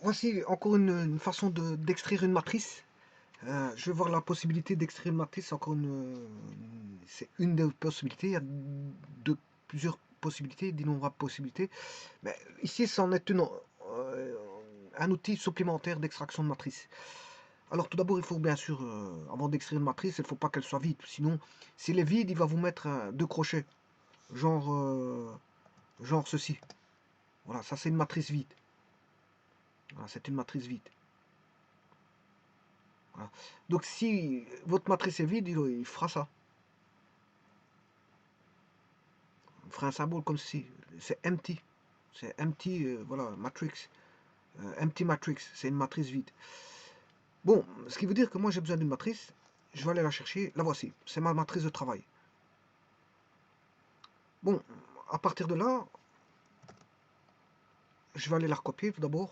Voici encore une façon d'extraire une matrice. Je vais voir la possibilité d'extraire une matrice. C'est une des possibilités. Il y a plusieurs possibilités, d'innombrables possibilités. Mais ici, c'en est un outil supplémentaire d'extraction de matrice. Alors tout d'abord, il faut bien sûr, avant d'extraire une matrice, il ne faut pas qu'elle soit vide. Sinon, si elle est vide, il va vous mettre deux crochets, genre ceci. Voilà, ça c'est une matrice vide. Voilà, c'est une matrice vide. Voilà. Donc si votre matrice est vide, il fera ça. Il fera un symbole comme ceci. C'est empty. C'est empty, voilà, matrix. Empty matrix, c'est une matrice vide. Bon, ce qui veut dire que moi j'ai besoin d'une matrice. Je vais aller la chercher. La voici. C'est ma matrice de travail. Bon, à partir de là, je vais aller la recopier tout d'abord.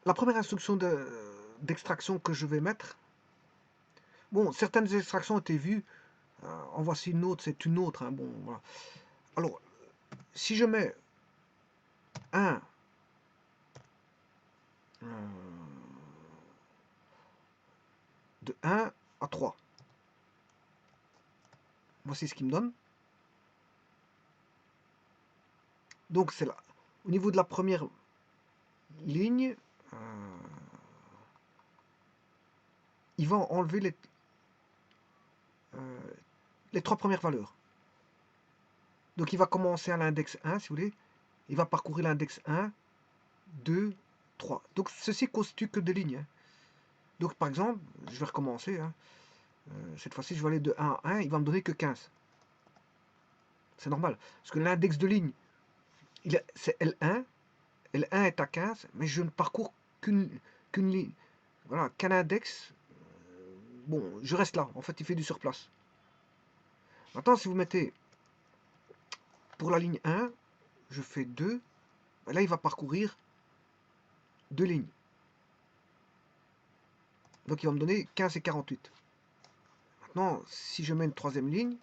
La première instruction d'extraction que je vais mettre, bon, certaines extractions ont été vues, en voici une autre, c'est une autre, hein, bon, voilà. Alors, si je mets un, de 1 à 3, voici ce qu'il me donne. Donc c'est là, au niveau de la première ligne, il va enlever les trois premières valeurs. Donc il va commencer à l'index 1, si vous voulez. Il va parcourir l'index 1, 2, 3. Donc ceci constitue que des lignes. Hein. Donc par exemple, je vais recommencer. Hein. Cette fois-ci, je vais aller de 1 à 1, il va me donner que 15. C'est normal. Parce que l'index de ligne, c'est L1. L1 est à 15, mais je ne parcours qu'une ligne. Voilà, qu'un index. Bon, je reste là. En fait, il fait du surplace. Maintenant, si vous mettez pour la ligne 1, je fais 2. Là, il va parcourir 2 lignes. Donc, il va me donner 15 et 48. Maintenant, si je mets une troisième ligne,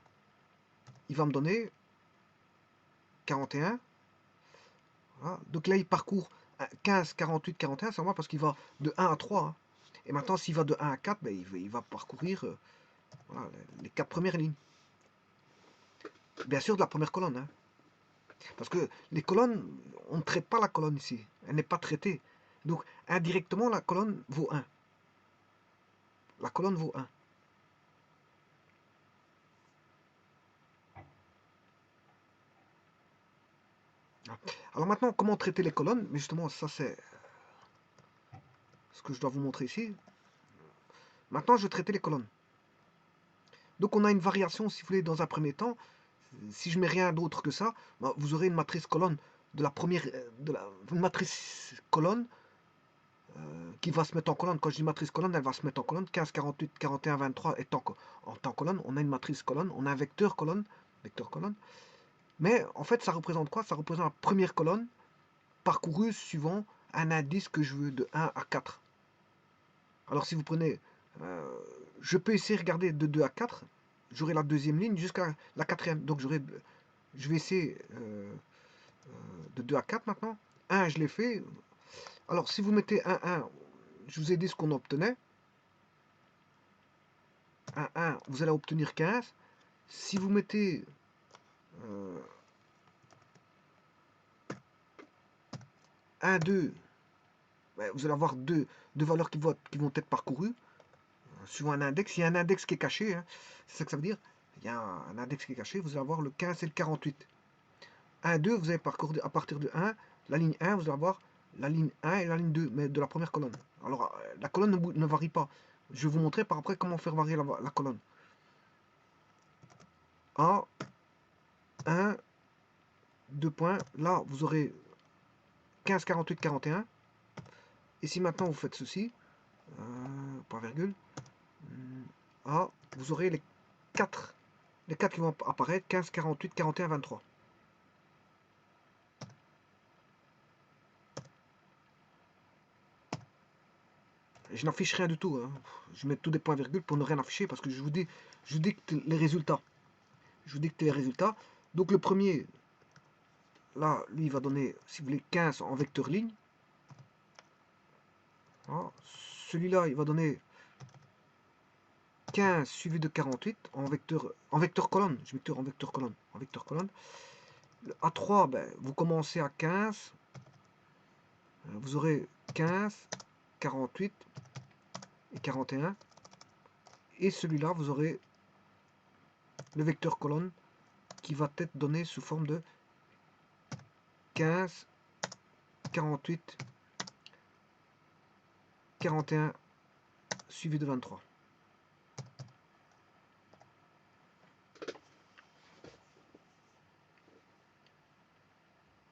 il va me donner 41. Voilà. Donc là, il parcourt 15, 48, 41. C'est normal parce qu'il va de 1 à 3. Hein. Et maintenant, s'il va de 1 à 4, ben, il va parcourir voilà, les 4 premières lignes. Bien sûr, de la première colonne. Hein. Parce que les colonnes, on ne traite pas la colonne ici. Elle n'est pas traitée. Donc, indirectement, la colonne vaut 1. La colonne vaut 1. Alors maintenant, comment traiter les colonnes? Mais justement, ça c'est ce que je dois vous montrer ici. Maintenant, je vais traiter les colonnes. Donc on a une variation, si vous voulez, dans un premier temps. Si je mets rien d'autre que ça, vous aurez une matrice colonne de la première, une matrice colonne qui va se mettre en colonne. Quand je dis matrice colonne, elle va se mettre en colonne. 15, 48, 41, 23 est en colonne. On a une matrice colonne, on a un vecteur colonne. Mais en fait, ça représente quoi? Ça représente la première colonne parcourue suivant un indice que je veux de 1 à 4. Alors si vous prenez, je peux essayer de regarder de 2 à 4, j'aurai la deuxième ligne jusqu'à la quatrième. Donc je vais essayer de 2 à 4 maintenant. 1, je l'ai fait. Alors si vous mettez 1, 1, je vous ai dit ce qu'on obtenait. 1, 1, vous allez obtenir 15. Si vous mettez 1, 2, vous allez avoir deux valeurs qui vont être parcourues suivant un index. Il y a un index qui est caché, hein. C'est ça que ça veut dire. Il y a un index qui est caché, vous allez avoir le 15 et le 48. 1, 2, vous allez parcourir à partir de 1, la ligne 1, vous allez avoir la ligne 1 et la ligne 2, mais de la première colonne. Alors, la colonne ne varie pas. Je vais vous montrer par après comment faire varier la colonne. A, 1, 2 points. Là, vous aurez 15, 48, 41. Et si maintenant vous faites ceci, point virgule. Ah, vous aurez les 4 qui vont apparaître, 15, 48, 41, 23. Je n'affiche rien du tout. Hein. Je mets tous des points virgules pour ne rien afficher parce que je vous dicte les résultats. Je vous dicte les résultats. Donc le premier, là, lui, il va donner, si vous voulez, 15 en vecteur ligne. Voilà. Celui-là, il va donner 15 suivi de 48 en vecteur colonne. Je vais en vecteur colonne. En vecteur colonne. Le A3, ben, vous commencez à 15. Vous aurez 15, 48 et 41. Et celui-là, vous aurez le vecteur colonne qui va être donné sous forme de 15, 48, 41 suivi de 23.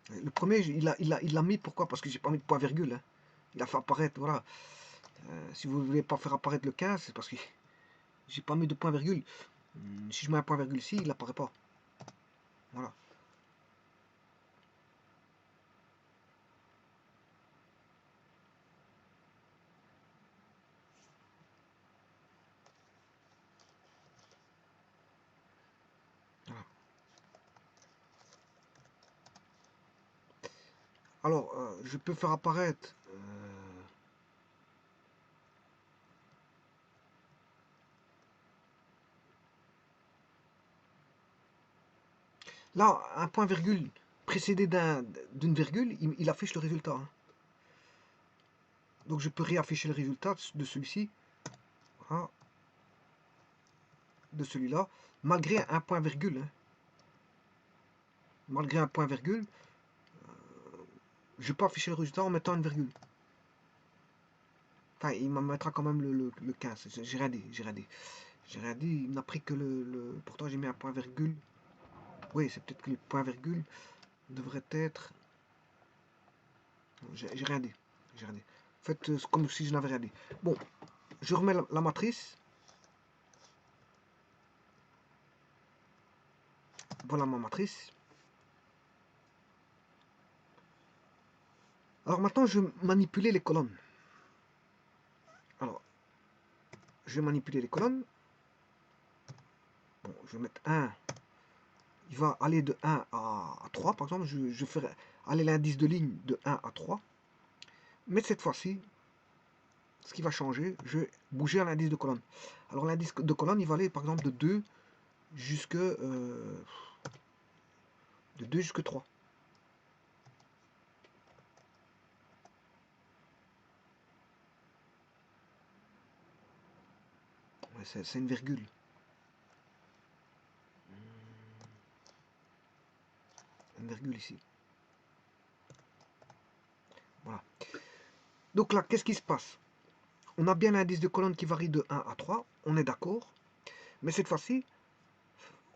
Le premier, il l'a mis, pourquoi? Parce que j'ai pas mis de point virgule. Hein. Il a fait apparaître, voilà. Si vous ne voulez pas faire apparaître le 15, c'est parce que j'ai pas mis de point virgule. Si je mets un point virgule ici, il n'apparaît pas. Voilà. Voilà. Alors, je peux faire apparaître là, un point virgule précédé d'une virgule, il affiche le résultat. Hein. Donc je peux réafficher le résultat de celui-ci, voilà, de celui-là, malgré un point virgule. Hein. Malgré un point virgule, je peux afficher le résultat en mettant une virgule. Enfin, il me mettra quand même le 15. J'ai rien dit, j'ai rien dit. J'ai rien dit, il n'a pris que pourtant j'ai mis un point virgule. Oui, c'est peut-être que le point virgule devrait être... J'ai rien dit. J'ai rien dit. Faites comme si je n'avais rien dit. Bon, je remets la matrice. Voilà ma matrice. Alors maintenant, je vais manipuler les colonnes. Alors, je vais manipuler les colonnes. Bon, je vais mettre 1. Il va aller de 1 à 3, par exemple. Je ferai aller l'indice de ligne de 1 à 3. Mais cette fois-ci, ce qui va changer, je vais bouger à l'indice de colonne. Alors l'indice de colonne, il va aller par exemple de 2 jusque 3. Ouais, c'est une virgule. Une virgule ici. Voilà. Donc là, qu'est-ce qui se passe? On a bien l'indice de colonne qui varie de 1 à 3. On est d'accord. Mais cette fois-ci,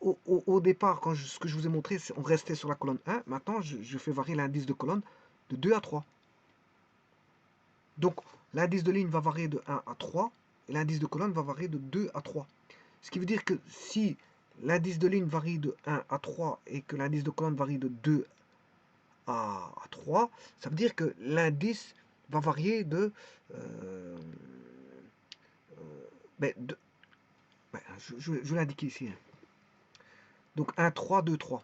au départ, ce que je vous ai montré, on restait sur la colonne 1. Maintenant, je fais varier l'indice de colonne de 2 à 3. Donc, l'indice de ligne va varier de 1 à 3. Et l'indice de colonne va varier de 2 à 3. Ce qui veut dire que si l'indice de ligne varie de 1 à 3 et que l'indice de colonne varie de 2 à 3, ça veut dire que l'indice va varier ben, je vais l'indiquer ici. Hein. Donc 1, 3, 2, 3.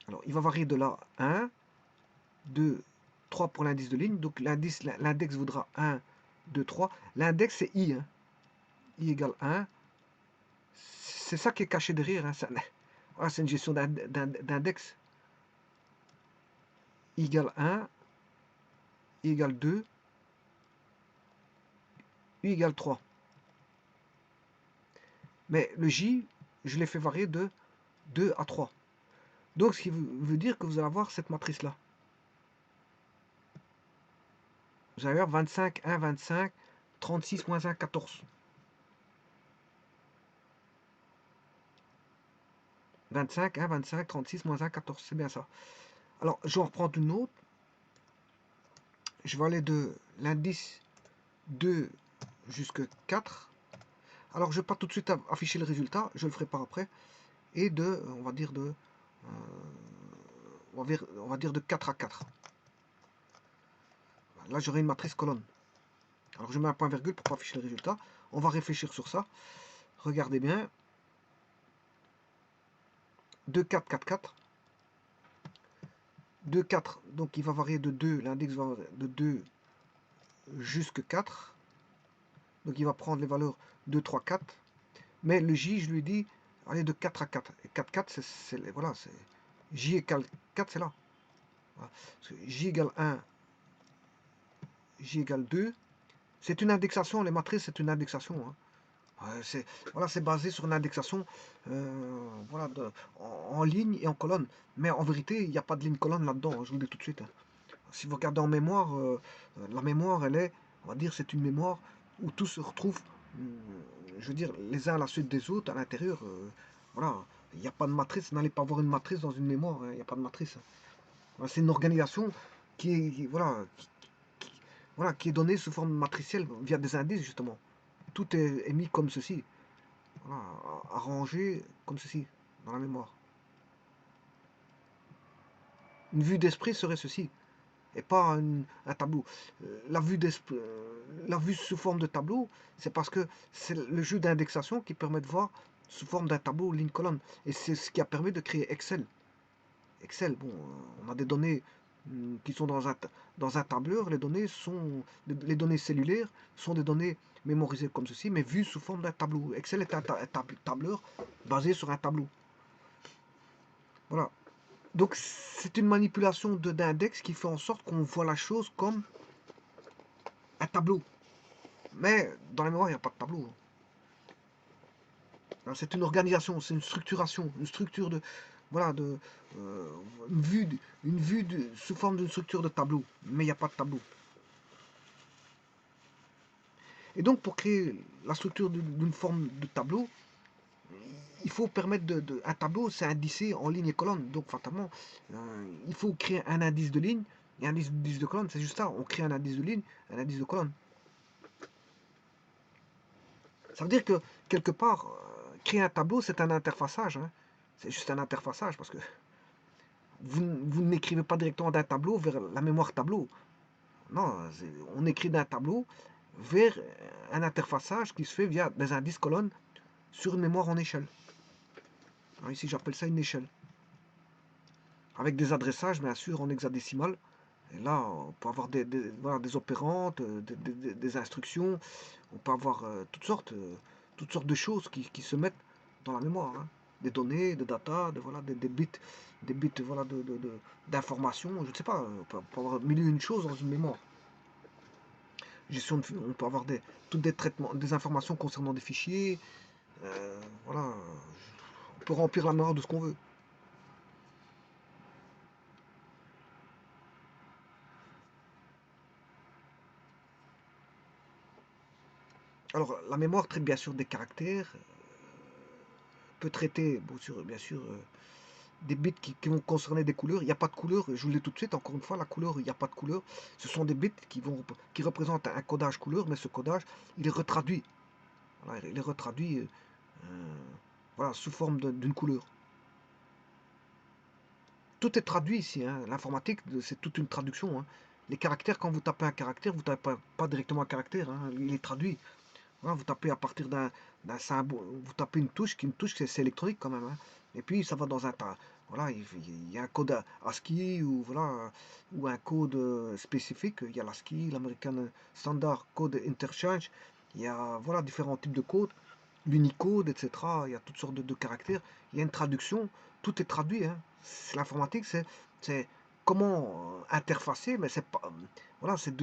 Alors, il va varier de là 1, 2, 3 pour l'indice de ligne. Donc, l'index vaudra 1, 2, 3. L'index, c'est I. Hein. I égale 1. C'est ça qui est caché derrière. Hein. C'est une gestion d'index. I égale 1, I égale 2, U égale 3. Mais le J, je l'ai fait varier de 2 à 3. Donc, ce qui veut dire que vous allez avoir cette matrice-là. Vous allez avoir 25, 1, 25, 36, moins 1, 14. 25, 1, 25, 36, moins 1, 14. C'est bien ça. Alors, je vais en reprendre une autre. Je vais aller de l'indice 2 jusqu'à 4. Alors, je ne vais pas tout de suite afficher le résultat, je le ferai par après. Et de, on va dire de, on va dire de 4 à 4. Là, j'aurai une matrice colonne. Alors, je mets un point virgule pour pas afficher le résultat. On va réfléchir sur ça. Regardez bien. 2, 4, 4, 4. 2, 4, donc il va varier de 2, l'index va varier de 2 jusqu'à 4. Donc il va prendre les valeurs 2, 3, 4. Mais le J, je lui dis, allez de 4 à 4. Et 4, 4, c'est voilà, c'est J égale 4, c'est là. Voilà. J égale 1, J égale 2. C'est une indexation, les matrices, c'est une indexation. Hein. Voilà, c'est basé sur une indexation voilà, en ligne et en colonne. Mais en vérité, il n'y a pas de ligne colonne là-dedans, hein, je vous le dis tout de suite. Hein. Si vous regardez en mémoire, la mémoire, elle est, on va dire, c'est une mémoire où tout se retrouve, je veux dire, les uns à la suite des autres à l'intérieur. Voilà, il n'y a pas de matrice. N'allez pas voir une matrice dans une mémoire. Hein, il n'y a pas de matrice. Voilà, c'est une organisation voilà, voilà, qui est donnée sous forme matricielle via des indices justement. Tout est mis comme ceci, voilà, arrangé comme ceci dans la mémoire. Une vue d'esprit serait ceci. Et pas un tableau. La vue sous forme de tableau, c'est parce que c'est le jeu d'indexation qui permet de voir sous forme d'un tableau ligne-colonne. Et c'est ce qui a permis de créer Excel. Excel, bon, on a des données qui sont dans un tableur. Les données cellulaires sont des données mémorisées comme ceci, mais vues sous forme d'un tableau. Excel est un tableur basé sur un tableau. Voilà. Donc c'est une manipulation d'index qui fait en sorte qu'on voit la chose comme un tableau. Mais dans la mémoire, il n'y a pas de tableau. C'est une organisation, c'est une structuration, une structure de. Voilà, une vue sous forme d'une structure de tableau. Mais il n'y a pas de tableau. Et donc, pour créer la structure d'une forme de tableau, il faut permettre un tableau, c'est indicé en ligne et colonne. Donc, fatalement, il faut créer un indice de ligne et un indice de colonne. C'est juste ça. On crée un indice de ligne, un indice de colonne. Ça veut dire que, quelque part, créer un tableau, c'est un interfaçage. Hein. C'est juste un interfaçage parce que vous n'écrivez pas directement d'un tableau vers la mémoire tableau. Non, on écrit d'un tableau vers un interfaçage qui se fait via des indices colonnes sur une mémoire en échelle. Alors ici, j'appelle ça une échelle. Avec des adressages, bien sûr, en hexadécimal. Et là, on peut avoir voilà, des opérantes, des instructions. On peut avoir toutes sortes de choses qui se mettent dans la mémoire. Hein. Des données, des data, voilà, des bits voilà, d'informations. Je ne sais pas, on peut avoir mille et une choses dans une mémoire. On peut avoir tous des traitements, des informations concernant des fichiers. Voilà, on peut remplir la mémoire de ce qu'on veut. Alors, la mémoire traite bien sûr des caractères, peut traiter, bien sûr, des bits qui vont concerner des couleurs. Il n'y a pas de couleur, je vous le dis tout de suite, encore une fois, la couleur, il n'y a pas de couleur. Ce sont des bits qui représentent un codage couleur, mais ce codage, il est retraduit. Voilà, il est retraduit voilà, sous forme d'une couleur. Tout est traduit ici. Hein. L'informatique, c'est toute une traduction. Hein. Les caractères, quand vous tapez un caractère, vous ne tapez pas directement un caractère. Hein. Il est traduit. Voilà, vous tapez à partir d'un symbole, vous tapez une touche, c'est électronique quand même. Hein. Et puis ça va dans un tas. Voilà, il y a un code ASCII ou voilà, ou un code spécifique. Il y a l'ASCII, l'American Standard Code Interchange. Il y a voilà différents types de codes, l'Unicode, etc. Il y a toutes sortes de caractères. Il y a une traduction. Tout est traduit. Hein. L'informatique, c'est comment interfacer, mais c'est pas voilà, c'est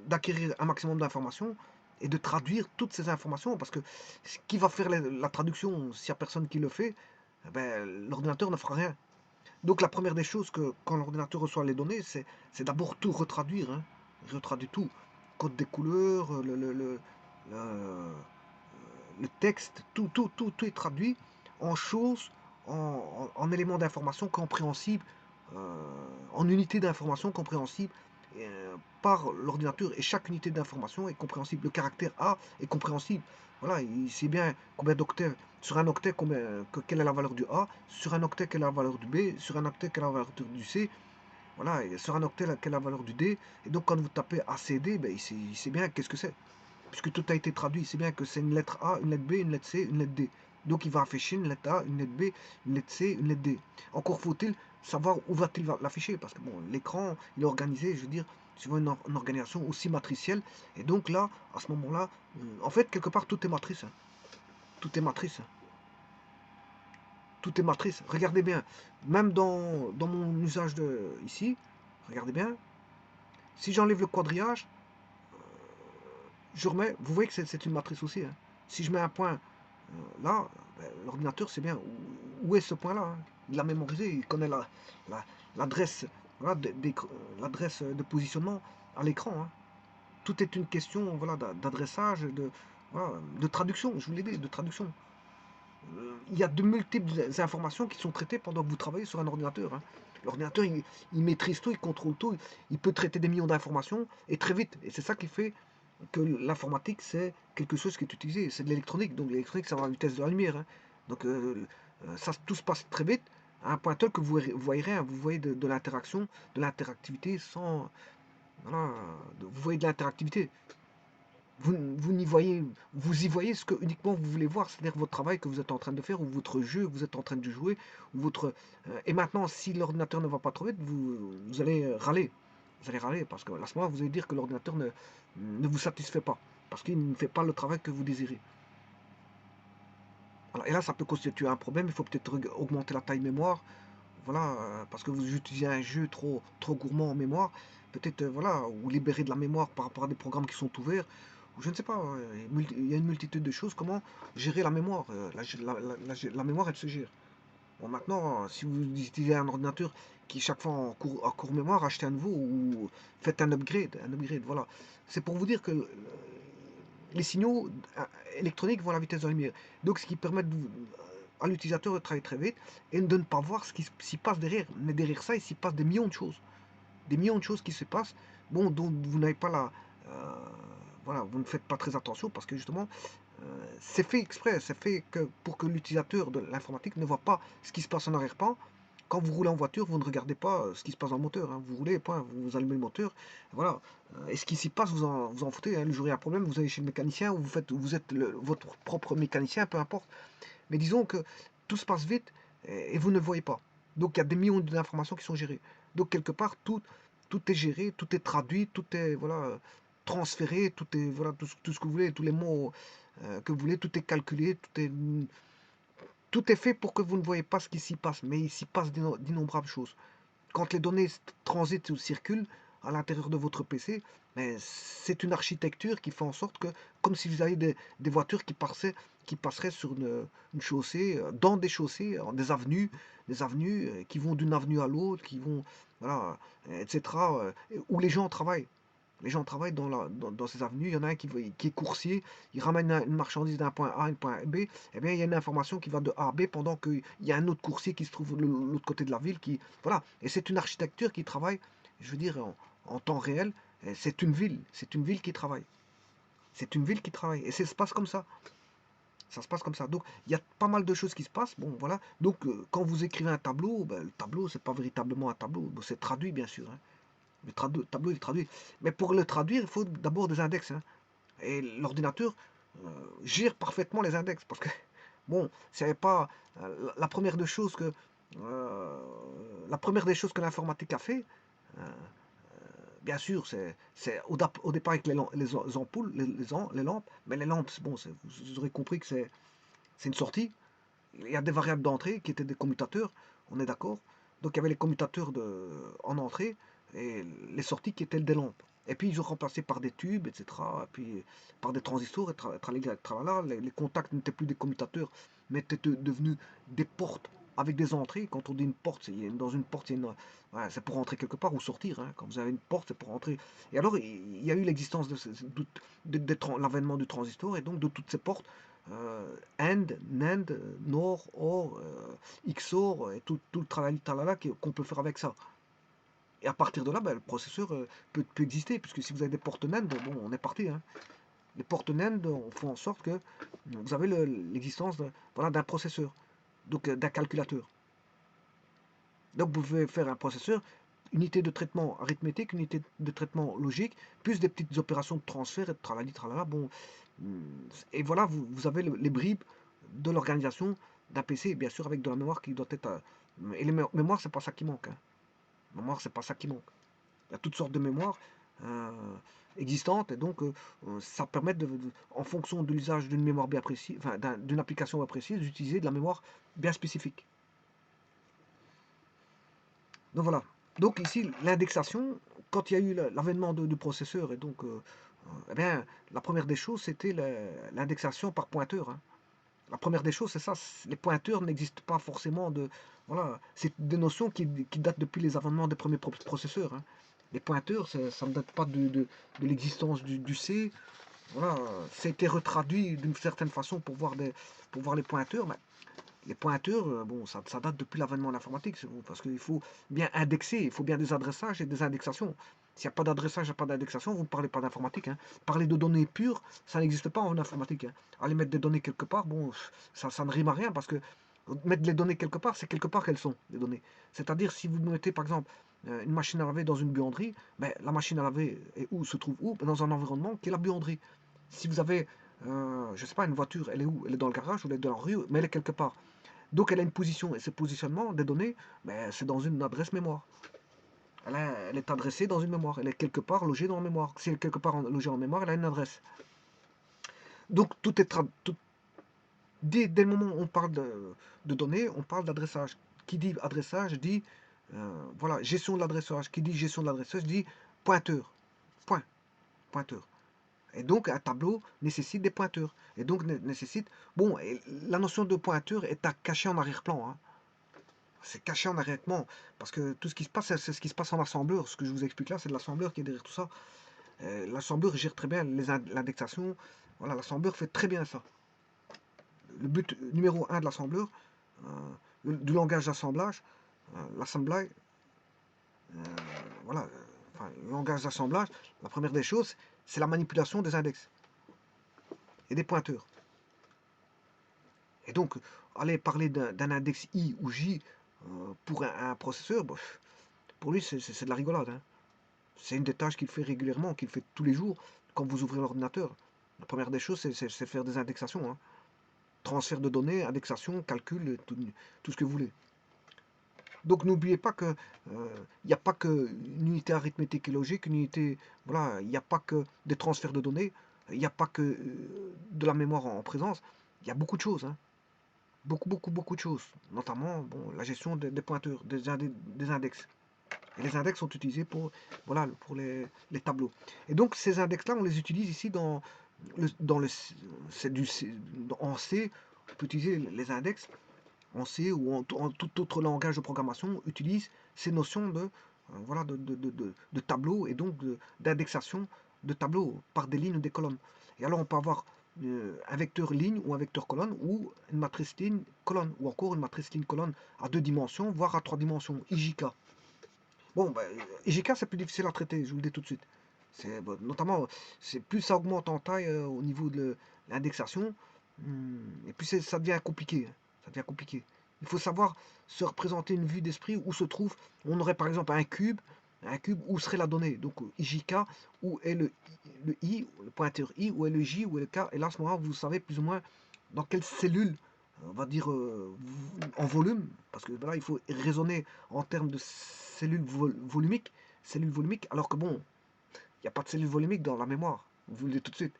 d'acquérir un maximum d'informations et de traduire toutes ces informations, parce que qui va faire la traduction s'il n'y a personne qui le fait, eh ben, l'ordinateur ne fera rien. Donc la première des choses que quand l'ordinateur reçoit les données, c'est d'abord tout retraduire. Hein. Il retraduit tout. Code des couleurs, le texte, tout est traduit en choses, en éléments d'information compréhensibles en unités d'information compréhensibles par l'ordinateur, et chaque unité d'information est compréhensible. Le caractère A est compréhensible. Voilà, il sait bien combien d'octets, sur un octet, quelle est la valeur du A, sur un octet, quelle est la valeur du B, sur un octet, quelle est la valeur du C, voilà, et sur un octet, quelle est la valeur du D. Et donc, quand vous tapez ACD, ben, il sait bien qu'est-ce que c'est. Puisque tout a été traduit, il sait bien que c'est une lettre A, une lettre B, une lettre C, une lettre D. Donc, il va afficher une lettre A, une lettre B, une lettre C, une lettre D. Encore faut-il savoir où va-t-il l'afficher, parce que bon, l'écran, il est organisé, je veux dire, suivant une organisation aussi matricielle. Et donc là, à ce moment-là, en fait, quelque part, tout est matrice. Hein. Tout est matrice. Hein. Tout est matrice. Regardez bien, même dans mon usage ici, regardez bien, si j'enlève le quadrillage, je remets, vous voyez que c'est une matrice aussi. Hein. Si je mets un point là, ben, l'ordinateur sait bien où est ce point-là. Hein. Il l'a mémorisé, il connaît l'adresse voilà, l'adresse de positionnement à l'écran. Hein. Tout est une question voilà, d'adressage, voilà, de traduction, je vous l'ai dit, de traduction. Il y a de multiples informations qui sont traitées pendant que vous travaillez sur un ordinateur. Hein. L'ordinateur, il maîtrise tout, il contrôle tout, il peut traiter des millions d'informations et très vite. Et c'est ça qui fait que l'informatique, c'est quelque chose qui est utilisé. C'est de l'électronique. Donc l'électronique, ça va à la vitesse de la lumière. Hein. Donc ça, tout se passe très vite, à un point tel que vous voyez rien. Vous voyez de l'interaction, de l'interactivité sans... Voilà, vous voyez de l'interactivité. Vous y voyez ce que uniquement vous voulez voir, c'est-à-dire votre travail que vous êtes en train de faire, ou votre jeu que vous êtes en train de jouer, ou et maintenant, si l'ordinateur ne va pas trop vite, vous allez râler. Vous allez râler, parce que à ce moment-là, vous allez dire que l'ordinateur ne vous satisfait pas, parce qu'il ne fait pas le travail que vous désirez. Voilà, et là, ça peut constituer un problème, il faut peut-être augmenter la taille mémoire, voilà, parce que vous utilisez un jeu trop gourmand en mémoire, peut-être voilà, ou libérer de la mémoire par rapport à des programmes qui sont ouverts, ou je ne sais pas, il y a une multitude de choses, comment gérer la mémoire, la mémoire elle se gère. Bon maintenant, si vous utilisez un ordinateur qui chaque fois en court mémoire, achetez un nouveau ou faites un upgrade, voilà. C'est pour vous dire que les signaux électroniques vont à la vitesse de la lumière. Donc, ce qui permet à l'utilisateur de travailler très vite et de ne pas voir ce qui s'y passe derrière. Mais derrière ça, il s'y passe des millions de choses. Des millions de choses qui se passent, bon, dont vous n'avez pas la. Voilà, vous ne faites pas très attention parce que justement, c'est fait exprès. C'est fait pour que l'utilisateur de l'informatique ne voit pas ce qui se passe en arrière-plan. Quand vous roulez en voiture, vous ne regardez pas ce qui se passe dans le moteur. Hein. Vous roulez, point, vous allumez le moteur. Voilà. Et ce qui s'y passe, vous en foutez. Hein. Le jour où il y a un problème, vous allez chez le mécanicien ou vous êtes votre propre mécanicien, peu importe. Mais disons que tout se passe vite et vous ne le voyez pas. Donc il y a des millions d'informations qui sont gérées. Donc quelque part, tout est géré, tout est traduit, tout est voilà, transféré, tout est voilà, tout ce que vous voulez, tous les mots que vous voulez, tout est calculé, tout est fait pour que vous ne voyez pas ce qui s'y passe, mais il s'y passe d'innombrables choses. Quand les données transitent ou circulent à l'intérieur de votre PC, mais c'est une architecture qui fait en sorte que, comme si vous aviez des voitures qui passeraient sur une chaussée, dans des chaussées, des avenues qui vont d'une avenue à l'autre, qui vont, voilà, etc., où les gens travaillent. Les gens travaillent dans ces avenues. Il y en a un qui est coursier, il ramène une marchandise d'un point A à un point B. Eh bien, il y a une information qui va de A à B pendant qu'il y a un autre coursier qui se trouve de l'autre côté de la ville. Voilà. Et c'est une architecture qui travaille, je veux dire, en temps réel. C'est une ville. C'est une ville qui travaille. C'est une ville qui travaille. Et ça se passe comme ça. Ça se passe comme ça. Donc, il y a pas mal de choses qui se passent. Bon, voilà. Donc, quand vous écrivez un tableau, ben, le tableau, c'est pas véritablement un tableau. Bon, c'est traduit, bien sûr. Hein. Le tableau, il est traduit. Mais pour le traduire, il faut d'abord des index. Hein. Et l'ordinateur gère parfaitement les index. Parce que, bon, c'est pas la première des choses euh, la première des choses que l'informatique a fait, euh, bien sûr, c'est au départ avec les ampoules, les lampes. Mais les lampes, bon, vous aurez compris que c'est une sortie. Il y a des variables d'entrée qui étaient des commutateurs, on est d'accord. Donc il y avait les commutateurs en entrée et les sorties qui étaient des lampes. Et puis ils ont remplacé par des tubes, etc. Et puis par des transistors, et tralala. Les contacts n'étaient plus des commutateurs, mais étaient devenus des portes avec des entrées. Quand on dit une porte, dans une porte, voilà, c'est pour entrer quelque part ou sortir. Hein. Quand vous avez une porte, c'est pour entrer. Et alors il y a eu l'existence de l'avènement du transistor et donc de toutes ces portes AND, NAND, NOR, OR, XOR, et tout le tralala qu'on peut faire avec ça. Et à partir de là, ben, le processeur peut exister, puisque si vous avez des portes NAND, bon, on est parti. Hein. Les portes NAND font en sorte que vous avez l'existence voilà, d'un processeur, donc d'un calculateur. Donc vous pouvez faire un processeur, unité de traitement arithmétique, unité de traitement logique, plus des petites opérations de transfert et de tralali, tralala. Bon, et voilà, vous avez les bribes de l'organisation d'un PC, bien sûr avec de la mémoire qui doit être... et les mémoires, c'est pas ça qui manque. Hein. Mémoire, c'est pas ça qui manque. Il y a toutes sortes de mémoires existantes, et donc ça permet, en fonction de l'usage d'une mémoire bien précise, enfin, d'une application bien précise, d'utiliser de la mémoire bien spécifique. Donc voilà. Donc ici, l'indexation, quand il y a eu l'avènement du processeur, et donc, eh bien, la première des choses, c'était l'indexation par pointeur. Hein. La première des choses, c'est ça. Les pointeurs n'existent pas forcément de... Voilà, c'est des notions qui datent depuis les avènements des premiers processeurs. Hein. Les pointeurs, ça ne date pas de l'existence du C. Voilà, ça a été retraduit d'une certaine façon pour voir les pointeurs. Mais les pointeurs, bon, ça date depuis l'avènement de l'informatique, bon, parce qu'il faut bien indexer, il faut bien des adressages et des indexations. S'il n'y a pas d'adressage, il n'y a pas d'indexation, vous ne parlez pas d'informatique. Hein. Parler de données pures, ça n'existe pas en informatique. Hein. Aller mettre des données quelque part, bon, ça ne rime à rien, parce que mettre les données quelque part, c'est quelque part qu'elles sont, les données. C'est-à-dire, si vous mettez, par exemple, une machine à laver dans une buanderie, ben, la machine à laver est où, se trouve où? Dans un environnement qui est la buanderie. Si vous avez, je ne sais pas, une voiture, elle est où? Elle est dans le garage ou elle est dans la rue, mais elle est quelque part. Donc elle a une position, et ce positionnement des données, ben, c'est dans une adresse mémoire. Elle est adressée dans une mémoire, elle est quelque part logée dans la mémoire. Si elle est quelque part logée en mémoire, elle a une adresse. Donc tout est dès le moment où on parle de données, on parle d'adressage. Qui dit adressage dit voilà, gestion de l'adressage. Qui dit gestion de l'adressage dit pointeur. Point. Pointeur. Et donc un tableau nécessite des pointeurs. Et donc nécessite... Bon, la notion de pointeur est à cacher en arrière-plan. Hein. C'est caché en arrière-plan. Parce que tout ce qui se passe, c'est ce qui se passe en assembleur. Ce que je vous explique là, c'est de l'assembleur qui est derrière tout ça. L'assembleur gère très bien l'indexation. Voilà, l'assembleur fait très bien ça. Le but numéro 1 de l'assembleur, du langage d'assemblage, l'assemblage, voilà, enfin, le langage d'assemblage, la première des choses, c'est la manipulation des index et des pointeurs. Et donc, aller parler d'un index I ou J pour un processeur, pour lui, c'est de la rigolade. Hein. C'est une des tâches qu'il fait régulièrement, qu'il fait tous les jours quand vous ouvrez l'ordinateur. La première des choses, c'est faire des indexations. Hein. Transfert de données, indexation, calcul, tout ce que vous voulez. Donc n'oubliez pas que il n'y a pas qu'une unité arithmétique et logique, une unité, voilà, il n'y a pas que des transferts de données, il n'y a pas que de la mémoire en présence, il y a beaucoup de choses. Hein. Beaucoup de choses. Notamment bon, la gestion des pointeurs, des index. Et les index sont utilisés pour, voilà, pour les tableaux. Et donc ces index-là, on les utilise ici dans en C, on peut utiliser les index en C ou en tout autre langage de programmation utilise ces notions de, voilà, de tableau et donc d'indexation de tableaux par des lignes ou des colonnes. Et alors on peut avoir un vecteur ligne ou un vecteur colonne ou une matrice ligne colonne ou encore une matrice ligne colonne à 2 dimensions voire à 3 dimensions, IJK. Bon, ben, IJK c'est plus difficile à traiter, je vous le dis tout de suite. Bon, notamment, plus ça augmente en taille au niveau de l'indexation, et plus ça devient compliqué. Hein. Ça devient compliqué. Il faut savoir se représenter une vue d'esprit où se trouve, on aurait par exemple un cube où serait la donnée. Donc IJK, où est le I, le pointeur I, où est le J, où est le K. Et là, à ce moment-là, vous savez plus ou moins dans quelle cellule, on va dire en volume, parce que là, il faut raisonner en termes de cellules volumiques, alors que bon, il n'y a pas de cellules volumiques dans la mémoire. Vous le dites tout de suite.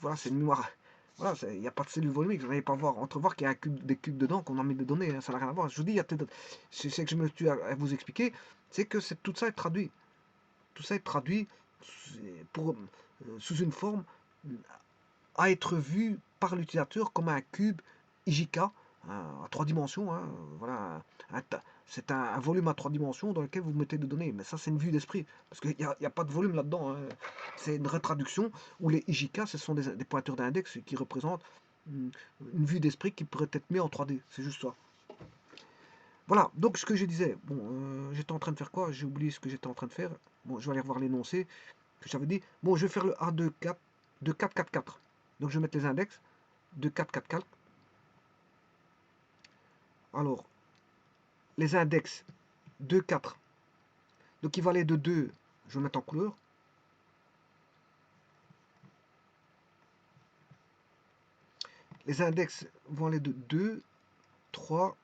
Voilà, c'est une mémoire. Voilà, il n'y a pas de cellules volumiques. Vous n'allez pas entrevoir qu'il y a des cubes dedans, qu'on en met des données. Hein, ça n'a rien à voir. Je vous dis, il y a peut-être. C'est que je me suis à vous expliquer, c'est que tout ça est traduit. Tout ça est traduit pour, sous une forme à être vu par l'utilisateur comme un cube IJK à 3 dimensions. Hein, voilà, C'est un volume à 3 dimensions dans lequel vous mettez des données. Mais ça, c'est une vue d'esprit. Parce qu'il n'y a pas de volume là-dedans, hein. C'est une retraduction où les IJK, ce sont des pointeurs d'index qui représentent une vue d'esprit qui pourrait être mise en 3D. C'est juste ça. Voilà, donc ce que je disais, bon, j'étais en train de faire quoi? J'ai oublié ce que j'étais en train de faire. Bon, je vais aller revoir l'énoncé que j'avais dit. Bon, je vais faire le A24, de 4, 4, 4. Donc je vais mettre les index de 4, 4, 4. Alors, les index 2, 4. Donc il va aller de 2, je vais mettre en couleur. Les index vont aller de 2, 3,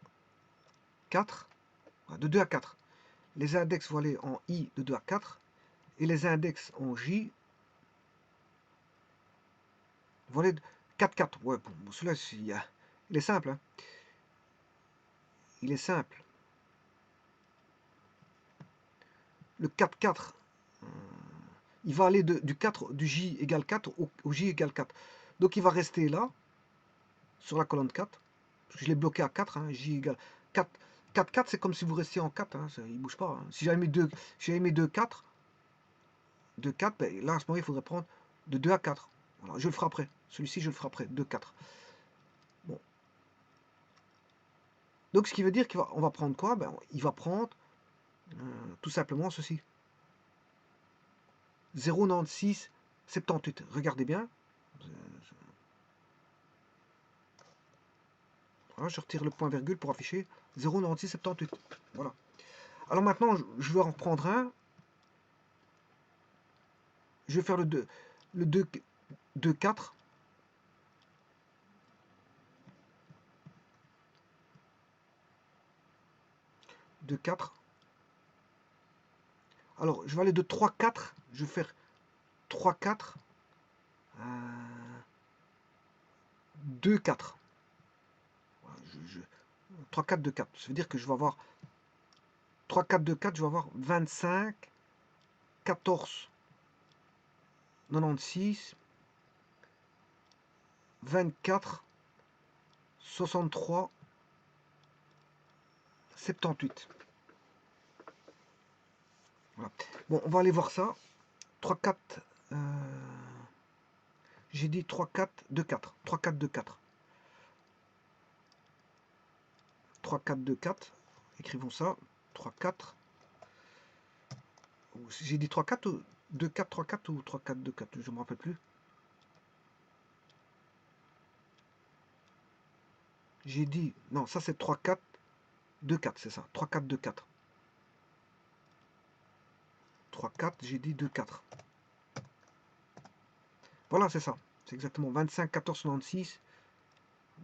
4, de 2 à 4. Les index vont aller en I de 2 à 4. Et les index en J vont aller de 4, 4. Ouais, bon, celui-là, il est simple. Hein. Il est simple. Le 4, 4, il va aller du 4, du J égale 4 au J égale 4. Donc il va rester là, sur la colonne 4. Parce que je l'ai bloqué à 4, hein, J égale 4. 4, 4, c'est comme si vous restiez en 4, hein, il ne bouge pas. Hein. Si j'avais mis 2, 4, 2, 4, ben, là, à ce moment, il faudrait prendre de 2 à 4. Voilà, je le ferai après. Celui-ci, je le ferai après, 2, 4. Bon. Donc, ce qui veut dire qu'on va prendre quoi? Ben, il va prendre tout simplement ceci. 0,96, 78. Regardez bien. Voilà, je retire le point virgule pour afficher 0,96, 78. Voilà. Alors maintenant, je vais en prendre un. Je vais faire le 2, 4. De 4. Alors, je vais aller de 3, 4. Je vais faire 3, 4. 2, 4. 3, 4, 2, 4. Ça veut dire que je vais avoir 3, 4, 2, 4. Je vais avoir 25, 14, 96, 24, 63, 78. Voilà. Bon, on va aller voir ça. 3, 4. J'ai dit 3, 4, 2, 4. 3, 4, 2, 4. 3, 4, 2, 4. Écrivons ça. 3, 4. J'ai dit 3, 4 ou 2, 4, 3, 4 ou 3, 4, 2, 4. Je ne me rappelle plus. J'ai dit... Non, ça c'est 3, 4, 2, 4. C'est ça. 3, 4, 2, 4. 3, 4. J'ai dit 2, 4. Voilà, c'est ça. C'est exactement 25, 14, 96.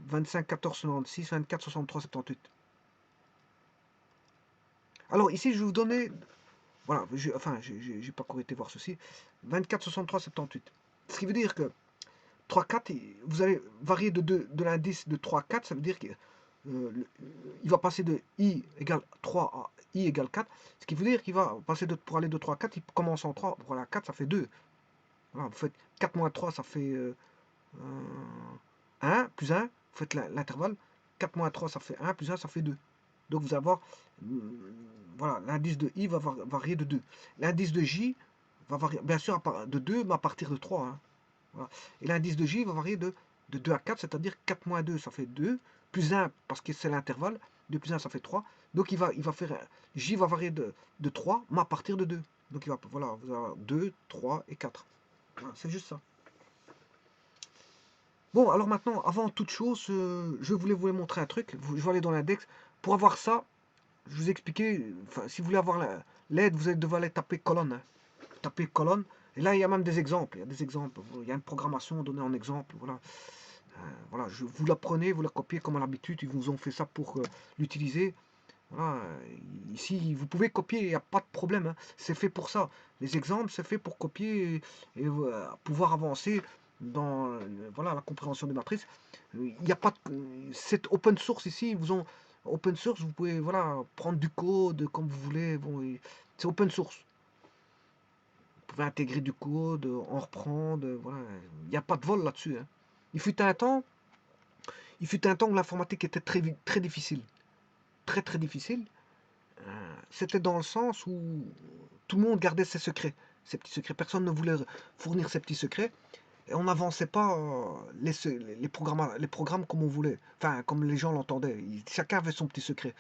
25, 14, 96. 24, 63, 78. Alors ici, je vais vous donner... Voilà, enfin, j'ai pas encore été voir ceci. 24, 63, 78. Ce qui veut dire que 3, 4, vous allez varier de l'indice de 3, 4, ça veut dire qu'il va passer de I égale 3 à I égale 4, ce qui veut dire qu'il va passer pour aller de 3 à 4, il commence en 3, voilà, 4 ça fait 2. Voilà, vous faites 4 moins 3, ça fait 1, plus 1, vous faites l'intervalle, 4 moins 3, ça fait 1, plus 1, ça fait 2. Donc vous allez avoir, voilà, l'indice de I va varier de 2. L'indice de J va varier, bien sûr, de 2, mais à partir de 3. Hein. Voilà. Et l'indice de J va varier de 2 à 4, c'est-à-dire 4 moins 2, ça fait 2, plus 1, parce que c'est l'intervalle, 2 plus 1, ça fait 3. Donc il va faire, J va varier de 3, mais à partir de 2. Donc il va, voilà, vous avez 2, 3 et 4. Voilà, c'est juste ça. Bon, alors maintenant, avant toute chose, je voulais vous montrer un truc. Je vais aller dans l'index. Pour avoir ça, je vous expliquais, enfin, si vous voulez avoir l'aide, vous allez devoir aller taper colonne. Hein. Taper colonne. Et là, il y a même des exemples. Il y a des exemples. Il y a une programmation donnée en exemple. Voilà. Voilà, vous la prenez, vous la copiez comme à l'habitude. Ils vous ont fait ça pour l'utiliser. Voilà. Ici, vous pouvez copier, il n'y a pas de problème. Hein. C'est fait pour ça. Les exemples, c'est fait pour copier et pouvoir avancer dans voilà, la compréhension des matrices. Il n'y a pas cette open source ici. Ils vous ont open source. Vous pouvez voilà prendre du code comme vous voulez. Bon, c'est open source. Vous pouvez intégrer du code, en reprendre. Voilà, il n'y a pas de vol là-dessus. Hein. Il fut un temps où l'informatique était très difficile, très difficile. C'était dans le sens où tout le monde gardait ses secrets, ses petits secrets. Personne ne voulait fournir ses petits secrets. Et on n'avançait pas les programmes comme on voulait. Enfin, comme les gens l'entendaient. Chacun avait son petit secret.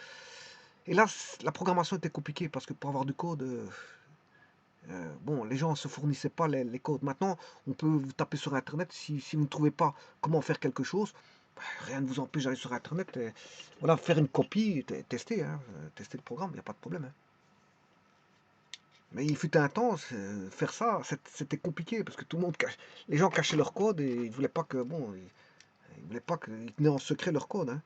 Et là, la programmation était compliquée parce que pour avoir du code, bon, les gens ne se fournissaient pas les codes. Maintenant, on peut vous taper sur Internet. Si vous ne trouvez pas comment faire quelque chose, rien ne vous empêche d'aller sur Internet et voilà, faire une copie, tester, hein, tester le programme, il n'y a pas de problème, hein. Mais il fut un temps, faire ça, c'était compliqué parce que tout le monde les gens cachaient leur code et ils voulaient pas que, bon, ils voulaient pas qu'ils tenaient en secret leur code, hein.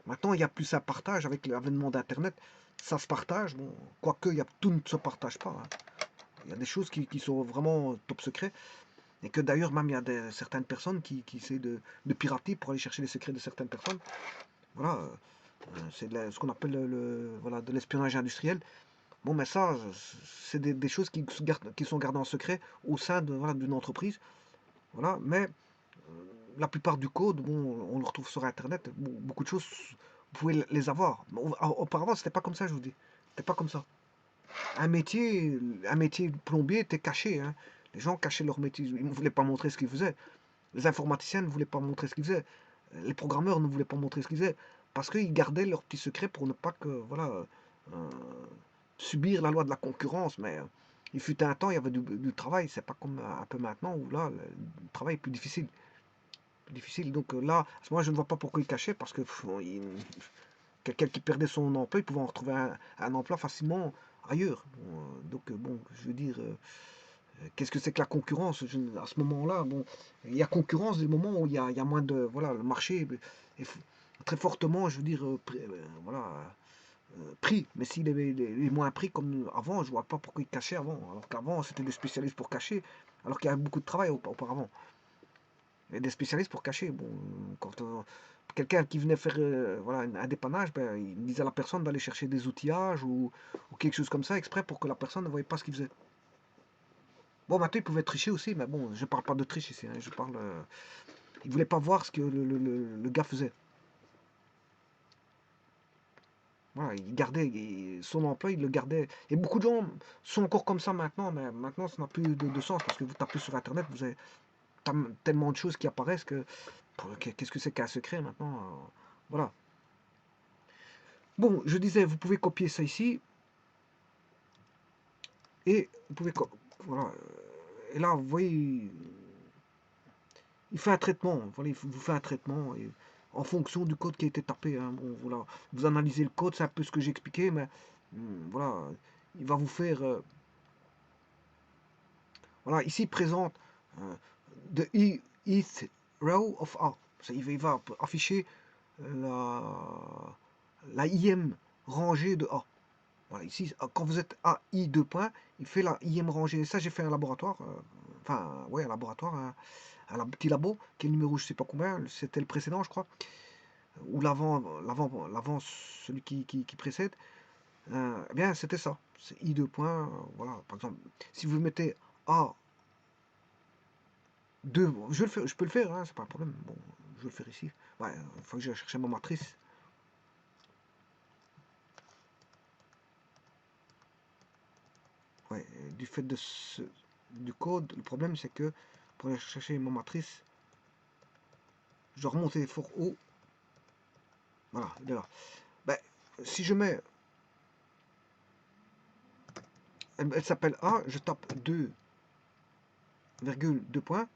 Maintenant, il y a plus un partage avec l'avènement d'Internet. Ça se partage, bon, quoique tout ne se partage pas, hein. Il y a des choses qui sont vraiment top secret. Et que d'ailleurs, même il y a certaines personnes qui essaient de pirater pour aller chercher les secrets de certaines personnes. Voilà, c'est ce qu'on appelle voilà, de l'espionnage industriel. Bon, mais ça, c'est des choses qui sont gardées en secret au sein de, voilà, d'une entreprise. Voilà, mais la plupart du code, bon, on le retrouve sur Internet. Beaucoup de choses, vous pouvez les avoir. Auparavant, c'était pas comme ça, je vous dis. C'était pas comme ça. Un métier de plombier était caché, hein. Les gens cachaient leur métier. Ils ne voulaient pas montrer ce qu'ils faisaient. Les informaticiens ne voulaient pas montrer ce qu'ils faisaient. Les programmeurs ne voulaient pas montrer ce qu'ils faisaient. Parce qu'ils gardaient leurs petits secrets pour ne pas que, voilà, euh, subir la loi de la concurrence. Mais il fut un temps, il y avait du travail. C'est pas comme un peu maintenant où là, le travail est plus difficile. Plus difficile. Donc là, à ce moment, je ne vois pas pourquoi ils cachaient. Parce que quelqu'un qui perdait son emploi, il pouvait en retrouver un emploi facilement ailleurs. Bon, donc, bon, je veux dire, qu'est-ce que c'est que la concurrence? À ce moment-là, bon, il y a concurrence des moments où il y a moins de. Voilà, le marché est très fortement, je veux dire, voilà, pris. Mais s'il est moins pris comme avant, je vois pas pourquoi il cachait avant. Alors qu'avant, c'était des spécialistes pour cacher, alors qu'il y avait beaucoup de travail auparavant. Il y a des spécialistes pour cacher. Bon, quand quelqu'un qui venait faire voilà, un dépannage, ben, il disait à la personne d'aller chercher des outillages ou quelque chose comme ça, exprès pour que la personne ne voyait pas ce qu'il faisait. Bon, maintenant, il pouvait tricher aussi, mais bon, je parle pas de triche ici, hein, je parle. Il voulait pas voir ce que le gars faisait. Voilà, il gardait son emploi, il le gardait. Et beaucoup de gens sont encore comme ça maintenant, mais maintenant, ça n'a plus de sens parce que vous tapez sur Internet, vous avez tellement de choses qui apparaissent que qu'est-ce que c'est qu'un secret maintenant, voilà. Bon, je disais, vous pouvez copier ça ici et vous pouvez voilà. Et là, vous voyez, il fait un traitement. Voilà, il vous fait un traitement et, en fonction du code qui a été tapé, hein. Bon, voilà, vous analysez le code, c'est un peu ce que j'ai expliqué, mais voilà, il va vous faire. Voilà, ici il présente the eth row of A. Il va afficher la IM rangée de A. Voilà, ici, quand vous êtes à I 2 points, il fait la IM rangée. Et ça, j'ai fait un laboratoire, enfin, ouais, un laboratoire, un petit labo, qui est le numéro, je sais pas combien, c'était le précédent, je crois, ou l'avant, celui qui précède. Eh bien, c'était ça. C'est I 2 points, voilà, par exemple, si vous mettez A 2, je peux le faire, hein, c'est pas un problème. Bon, je vais le faire ici. Ouais, il faut que j'aille chercher ma matrice. Ouais, du fait du code, le problème c'est que pour aller chercher ma matrice, je dois remonter fort haut. Voilà, il est là. Ben, si je mets, elle s'appelle A, je tape 2,2 points,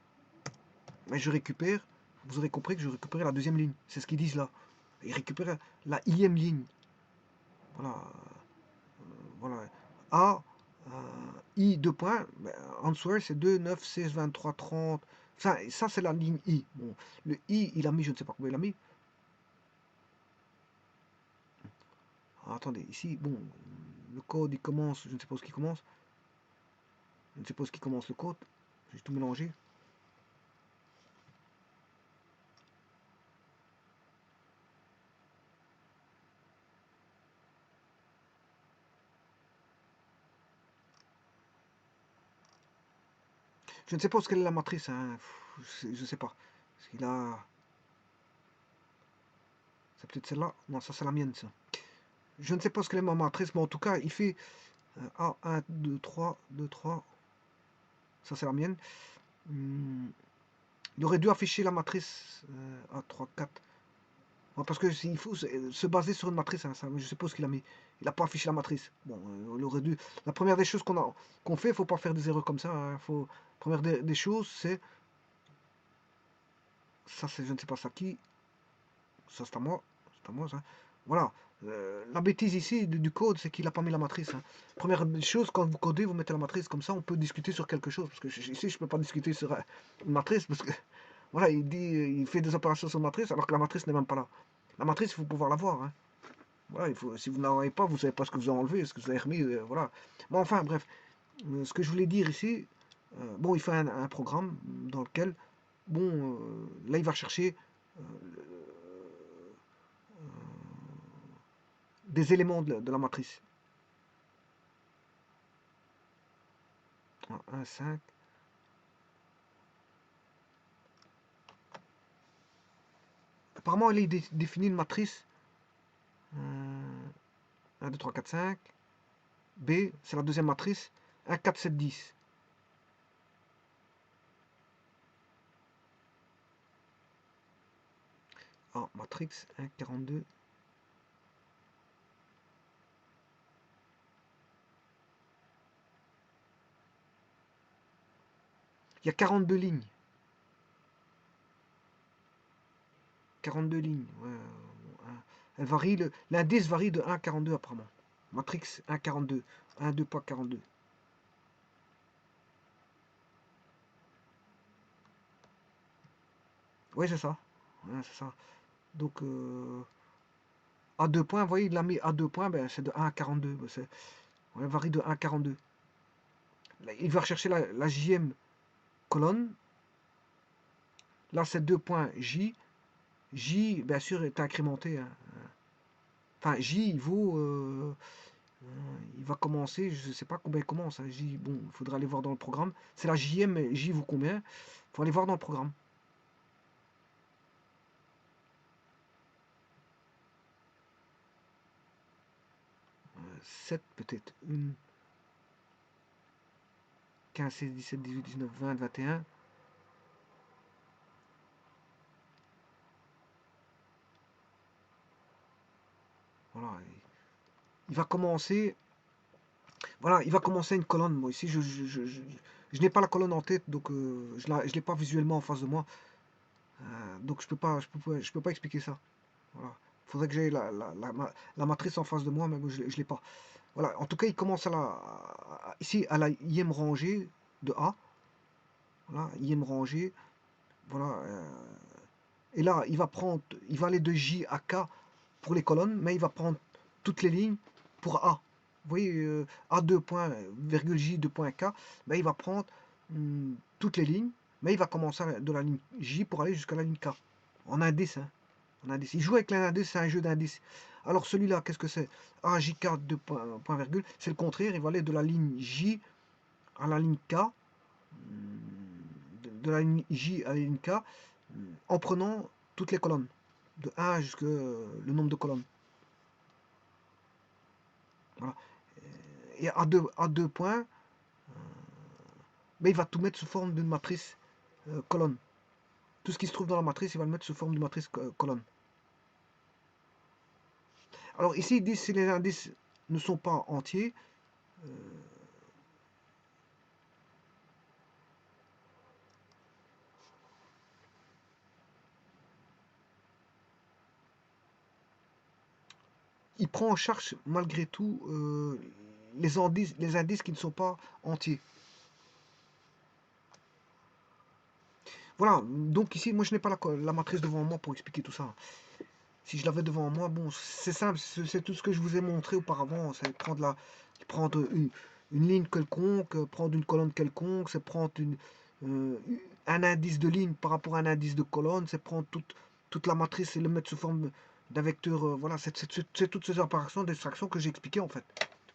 mais je récupère, vous aurez compris que je récupère la deuxième ligne. C'est ce qu'ils disent là. Ils récupèrent la IM ligne. Voilà, voilà. A, I 2 points, ben, answer c'est 2, 9, 16, 23, 30. Ça c'est la ligne I. Bon, le I, il a mis, je ne sais pas combien il a mis. Ah, attendez, ici, bon, le code il commence, je ne sais pas ce qui commence. Je ne sais pas ce qui commence le code. J'ai tout mélangé. Je ne sais pas ce qu'elle est la matrice, hein. Je ne sais pas. Parce qu'il a. C'est peut-être celle-là. Non, ça c'est la mienne, ça. Je ne sais pas ce qu'elle est ma matrice, mais en tout cas, il fait A, 1, 2, 3, 2, 3. Ça, c'est la mienne. Il aurait dû afficher la matrice A, 3, 4. Bon, parce que il faut se baser sur une matrice, hein, ça, je suppose qu'il a mis. Il n'a pas affiché la matrice. Bon, il aurait dû. La première des choses qu'on fait, il ne faut pas faire des erreurs comme ça. Hein, première des choses, c'est. Ça, c'est je ne sais pas ça qui. Ça, c'est à moi. C'est à moi, ça. Voilà. La bêtise ici du code, c'est qu'il n'a pas mis la matrice. Hein. Première des choses, quand vous codez, vous mettez la matrice. Comme ça, on peut discuter sur quelque chose. Parce que ici, je ne peux pas discuter sur une matrice. Parce que, voilà, il fait des opérations sur matrice, alors que la matrice n'est même pas là. La matrice, il faut pouvoir la voir. Hein. Voilà, si vous n'en avez pas, vous ne savez pas ce que vous avez enlevé, ce que vous avez remis. Voilà. Bon, enfin, bref. Ce que je voulais dire ici, bon, il fait un programme dans lequel, bon, là, il va chercher euh, des éléments de la matrice. 1, 5. Apparemment, il définit une matrice 1, 2, 3, 4, 5. B, c'est la deuxième matrice. 1, 4, 7, 10. Ah, matrix 1, 42. Il y a 42 lignes. 42 lignes. Ouais, elle varie, l'indice varie de 1 à 42 apparemment. Matrix 1, 42. 1, 2, pas 42. Oui, c'est ça. Ouais, c'est ça. Donc, à 2 points, vous voyez, il l'a mis à 2 points, ben, c'est de 1 à 42. Ben, elle varie de 1 à 42. Là, il va rechercher la JM colonne. Là, c'est 2 points J. J, bien sûr, est incrémenté. Hein. Enfin, J, il va commencer, je ne sais pas combien il commence. Hein. J, bon, il faudra aller voir dans le programme. C'est la JM, mais J vaut combien? Il faut aller voir dans le programme. 7 peut-être. 1, 15, 16, 17, 18, 19, 20, 21. Voilà. Il va commencer. Voilà, il va commencer une colonne. Moi, ici, je n'ai pas la colonne en tête, donc je ne l'ai pas visuellement en face de moi. Donc, je peux pas expliquer ça. Voilà. Il faudrait que j'aie la matrice en face de moi, mais moi, je ne l'ai pas. Voilà. En tout cas, il commence ici à la ième rangée de A. Voilà, ième rangée. Voilà. Et là, il va aller de J à K pour les colonnes, mais il va prendre toutes les lignes pour A. Vous voyez, A2 point, virgule J 2 point K, ben, il va prendre toutes les lignes, mais il va commencer de la ligne J pour aller jusqu'à la ligne K. En indice, hein. En indice. Il joue avec l'indice, c'est un jeu d'indice. Alors celui-là, qu'est-ce que c'est? A, J, K, 2 point, virgule, c'est le contraire, il va aller de la ligne J à la ligne K, de la ligne J à la ligne K, en prenant toutes les colonnes, de 1 jusqu'à le nombre de colonnes. Voilà. Et à deux points, mais il va tout mettre sous forme d'une matrice colonne. Tout ce qui se trouve dans la matrice, il va le mettre sous forme d'une matrice colonne. Alors ici, ils disent si les indices ne sont pas entiers, il prend en charge malgré tout les indices qui ne sont pas entiers. Voilà, donc ici, moi je n'ai pas la matrice devant moi pour expliquer tout ça. Si je l'avais devant moi, bon, c'est simple, c'est tout ce que je vous ai montré auparavant. C'est prendre une ligne quelconque, prendre une colonne quelconque, c'est prendre euh, un indice de ligne par rapport à un indice de colonne, c'est prendre toute la matrice et le mettre sous forme d'un vecteur. Voilà, c'est toutes ces opérations d'extraction que j'ai expliqué en fait.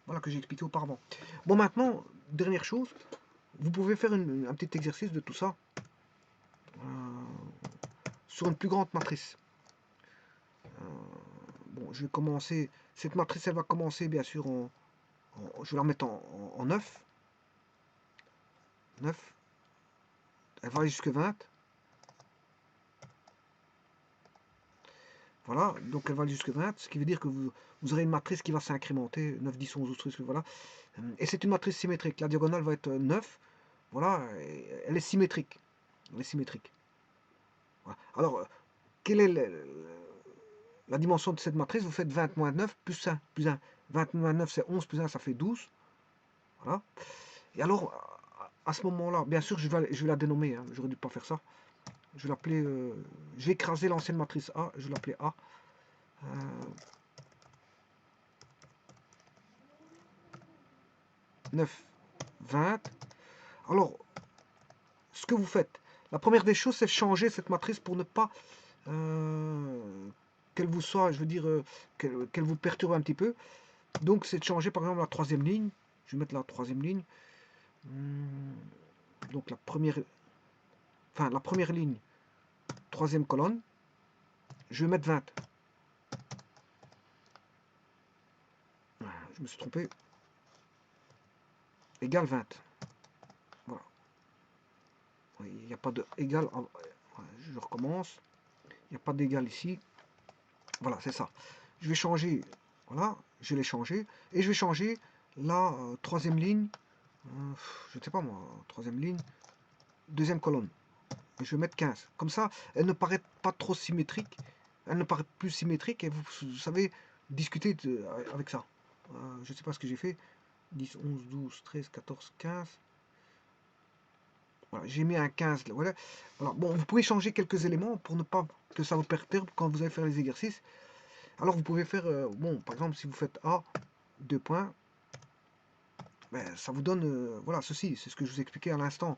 Voilà, que j'ai expliqué auparavant. Bon, maintenant, dernière chose, vous pouvez faire un petit exercice de tout ça sur une plus grande matrice. Bon, je vais commencer. Cette matrice, elle va commencer bien sûr je vais la mettre en 9. 9. Elle va aller jusque 20. Voilà, donc elle va aller jusque 20, ce qui veut dire que vous aurez une matrice qui va s'incrémenter, 9, 10, 11, 12, 13, voilà. Et c'est une matrice symétrique. La diagonale va être 9. Voilà, elle est symétrique. Elle est symétrique. Voilà. Alors, quelle est la dimension de cette matrice? Vous faites 20 moins 9 plus 1, plus 1. 20 moins 9, c'est 11, plus 1, ça fait 12. Voilà. Et alors, à ce moment-là, bien sûr, je vais la dénommer. Hein. J'aurais dû pas faire ça. Je vais l'appeler... je vais écraser l'ancienne matrice A. Je vais l'appeler A. 9, 20. Alors, ce que vous faites, la première des choses, c'est changer cette matrice pour ne pas qu'elle vous soit, je veux dire, qu'elle vous perturbe un petit peu. Donc, c'est de changer, par exemple, la troisième ligne. Je vais mettre la troisième ligne. Donc, la première ligne, troisième colonne. Je vais mettre 20. Je me suis trompé. Égal 20. Voilà. Il n'y a pas de égal. Je recommence. Il n'y a pas d'égal ici. Voilà, c'est ça. Je vais changer. Voilà, je l'ai changé. Et je vais changer la troisième ligne. Je ne sais pas moi. Troisième ligne. Deuxième colonne. Et je vais mettre 15. Comme ça, elle ne paraît pas trop symétrique. Elle ne paraît plus symétrique. Et vous savez discuter avec ça. Je ne sais pas ce que j'ai fait. 10, 11, 12, 13, 14, 15. Voilà, j'ai mis un 15. Voilà. Voilà. Bon, vous pouvez changer quelques éléments pour ne pas que ça vous perturbe quand vous allez faire les exercices. Alors vous pouvez faire, bon, par exemple, si vous faites A, 2 points, ben, ça vous donne, voilà, ceci, c'est ce que je vous expliquais à l'instant.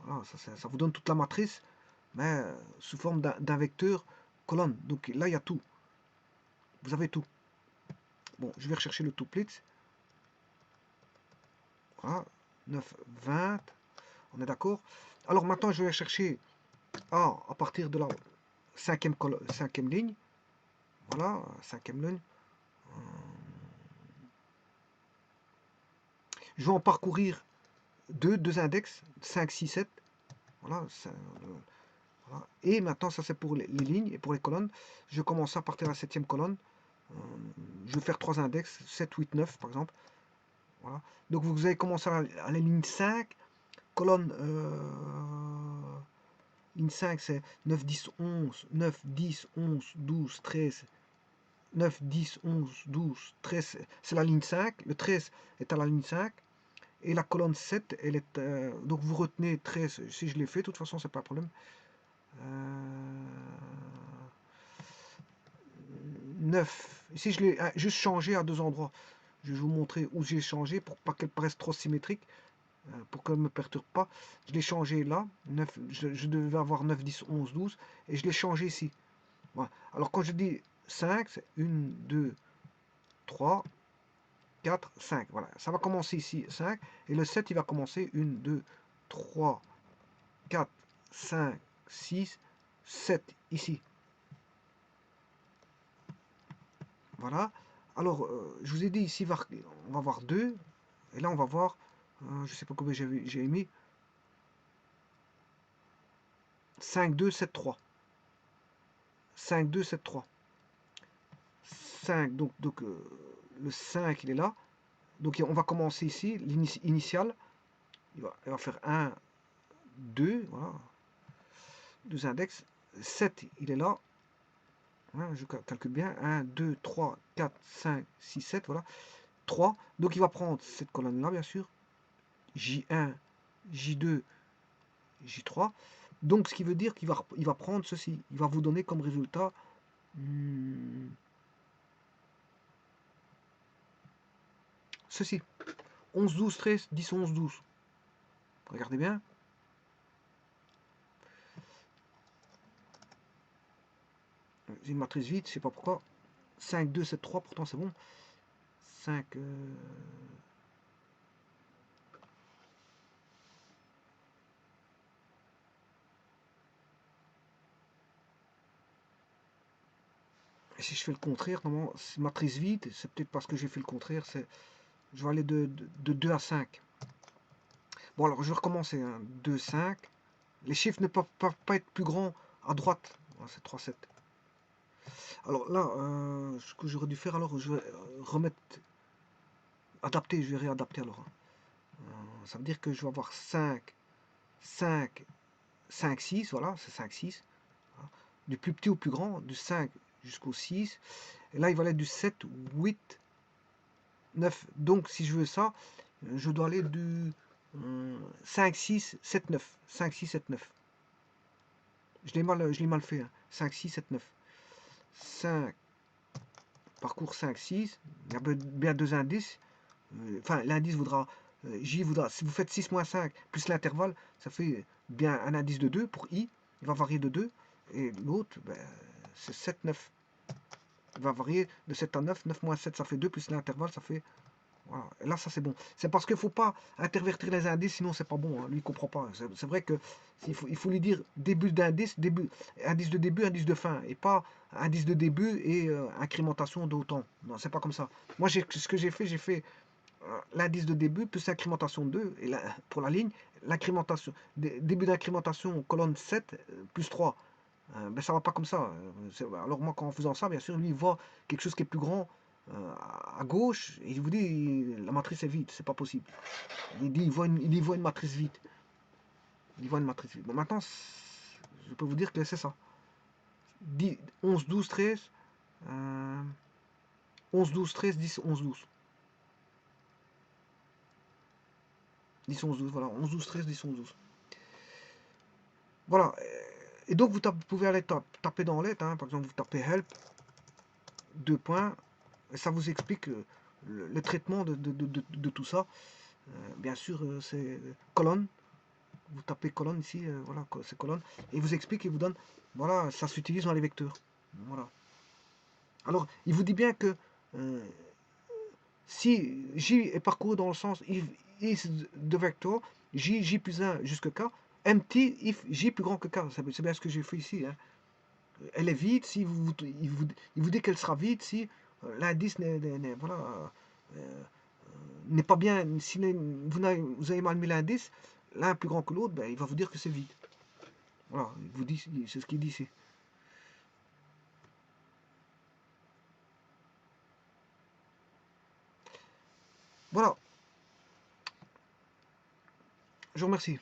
Voilà, ça vous donne toute la matrice, mais sous forme d'un vecteur colonne. Donc là, il y a tout. Vous avez tout. Bon, je vais rechercher le touplet. Voilà, 9, 20. On est d'accord. Alors maintenant, je vais chercher A à partir de la cinquième ligne. Voilà, cinquième ligne. Je vais en parcourir deux index, 5, 6, 7. Voilà, voilà. Et maintenant, ça c'est pour les lignes et pour les colonnes. Je vais commencer à partir de la septième colonne. Je vais faire 3 index, 7, 8, 9 par exemple. Voilà. Donc vous allez commencer à la ligne 5. Colonne ligne 5, c'est 9, 10, 11, 9, 10, 11, 12, 13. 9, 10, 11, 12, 13, c'est la ligne 5. Le 13 est à la ligne 5. Et la colonne 7, elle est... donc vous retenez 13, si je l'ai fait, de toute façon, c'est pas un problème. 9. Ici, je l'ai juste changé à deux endroits. Je vais vous montrer où j'ai changé pour pas qu'elle paraisse trop symétrique, pour qu'elle ne me perturbe pas. Je l'ai changé là. 9, je devais avoir 9, 10, 11, 12. Et je l'ai changé ici. Voilà. Alors, quand je dis 5, c'est 1, 2, 3, 4, 5. Voilà. Ça va commencer ici, 5. Et le 7, il va commencer 1, 2, 3, 4, 5, 6, 7 ici. Voilà. Alors, je vous ai dit ici, on va voir 2. Et là, on va voir, je ne sais pas combien j'ai mis. 5, 2, 7, 3. 5, 2, 7, 3. 5, donc le 5, il est là. Donc, on va commencer ici, l'initiale. Il va faire 1, 2, voilà. 2 index. 7, il est là. Hein, je calcule bien. 1, 2, 3, 4, 5, 6, 7, voilà. 3. Donc, il va prendre cette colonne-là, bien sûr. J1, J2, J3. Donc, ce qui veut dire qu'il va prendre ceci. Il va vous donner comme résultat ceci. 11, 12, 13, 10, 11, 12. Regardez bien. J'ai une matrice vide, je sais pas pourquoi. 5, 2, 7, 3, pourtant c'est bon. 5... Si je fais le contraire, normalement, matrice vide, c'est peut-être parce que j'ai fait le contraire, je vais aller de 2 à 5. Bon, alors je vais recommencer, hein. 2, 5. Les chiffres ne peuvent pas être plus grands à droite. Ah, c'est 3, 7. Alors là, ce que j'aurais dû faire, alors je vais remettre, adapter, je vais réadapter alors, hein. Ça veut dire que je vais avoir 5, 5, 5, 6, voilà, c'est 5, 6. Voilà. Du plus petit au plus grand, du 5 jusqu'au 6. Et là, il va aller du 7, 8, 9. Donc, si je veux ça, je dois aller du 5, 6, 7, 9. 5, 6, 7, 9. Je l'ai mal fait, hein. 5, 6, 7, 9. 5, parcours 5, 6. Il y a bien deux indices. Enfin, l'indice voudra, J voudra, si vous faites 6 moins 5 plus l'intervalle, ça fait bien un indice de 2 pour I. Il va varier de 2. Et l'autre, ben, c'est 7, 9. Il va varier de 7 à 9. 9 moins 7, ça fait 2, plus l'intervalle, ça fait... Voilà. Et là, ça c'est bon. C'est parce qu'il ne faut pas intervertir les indices, sinon c'est pas bon, hein. Lui, il ne comprend pas. C'est vrai que il faut lui dire début d'indice, indice de début, indice de fin, et pas indice de début et incrémentation d'autant. Non, c'est pas comme ça. Moi, ce que j'ai fait l'indice de début plus l'incrémentation 2, et pour la ligne, l'incrémentation, début d'incrémentation, colonne 7, plus 3. Ben, ça va pas comme ça. Alors moi, en faisant ça, bien sûr, lui, il voit quelque chose qui est plus grand à gauche, et il vous dit, la matrice est vide, c'est pas possible. Il dit, il y voit une matrice vide. Il voit une matrice vide. Bon, maintenant, je peux vous dire que c'est ça. 10, 11, 12, 13, 11, 12, 13, 10, 11, 12. 10, 11, 12, voilà. 11, 12, 13, 10, 11, 12. Voilà. Et donc, vous pouvez aller taper dans l'aide, hein. Par exemple, vous tapez help, 2 points, et ça vous explique le traitement de tout ça. Bien sûr, c'est colonne. Vous tapez colonne ici, voilà, c'est colonne. Et il vous explique, il vous donne, voilà, ça s'utilise dans les vecteurs. Voilà. Alors, il vous dit bien que si J est parcouru dans le sens if is the vector, J plus 1 jusqu'à K, empty if J plus grand que K. C'est bien ce que j'ai fait ici, hein. Elle est vide, si il vous dit qu'elle sera vide si l'indice voilà, n'est pas bien, si vous avez mal mis l'indice, l'un plus grand que l'autre, ben, il va vous dire que c'est vide. Voilà, il vous dit, c'est ce qu'il dit ici. Voilà, je vous remercie.